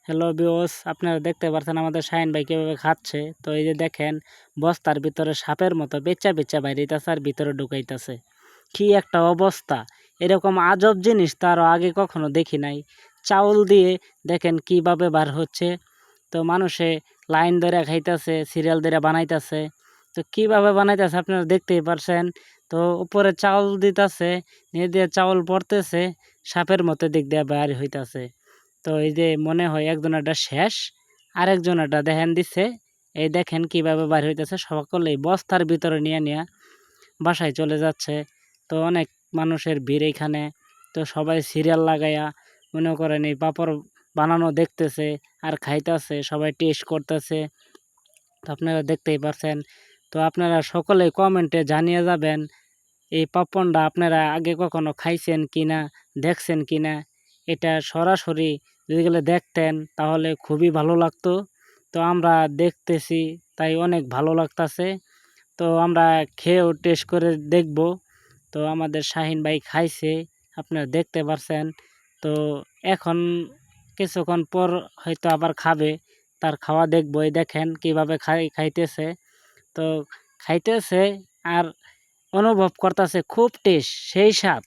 Hello viewers, আপনারা দেখতে পাচ্ছেন আমাদের শাহিন ভাই কিভাবে খাচ্ছে। তো এই যে দেখেন, বস্তার ভিতরে সাপের মতো বেচা বেচা বাইরেইতাছে আর ভিতরে ঢুকাইতাছে। কি একটা অবস্থা! এরকম আজব জিনিস তো আরও আগে কখনো দেখি নাই। চাউল দিয়ে দেখেন কিভাবে বার হচ্ছে। তো মানুষে লাইন ধরে খাইতেছে, সিরিয়াল ধরে বানাইতেছে। তো কিভাবে বানাইতেছে আপনারা দেখতেই পারছেন। তো উপরে চাউল দিতেছে, নিয়ে দিয়ে চাউল পড়তেছে, সাপের মতো দিক দিয়ে বাইর হইতাছে। তো এই যে মনে হয় একজনেরটা শেষ, আরেকজনেরটা দেখেন দিচ্ছে। এই দেখেন কিভাবে বাইর হইতেছে, সকলেই বস্তার ভিতরে নিয়ে নিয়ে বাসায় চলে যাচ্ছে। তো অনেক মানুষের ভিড় এইখানে। তো সবাই সিরিয়াল লাগাইয়া মনে করেন এই পাঁপড় বানানো দেখতেছে আর খাইতেছে, সবাই টেস্ট করতেছে। তো আপনারা দেখতেই পারছেন। তো আপনারা সকলেই কমেন্টে জানিয়ে যাবেন এই পাপড়টা আপনারা আগে কখনো খাইছেন কিনা, দেখছেন কিনা। এটা সরাসরি যদি গেলে দেখতেন তাহলে খুবই ভালো লাগতো। তো আমরা দেখতেছি, তাই অনেক ভালো লাগতাছে। তো আমরা খেয়েও টেস্ট করে দেখব। তো আমাদের শাহিন ভাই খাইছে, আপনারা দেখতে পারছেন। তো এখন কিছুক্ষণ পর হয়তো আবার খাবে, তার খাওয়া দেখব। এই দেখেন কিভাবে খাইতেছে। তো খাইতেছে আর অনুভব করতেছে খুব টেস্ট, সেই স্বাদ।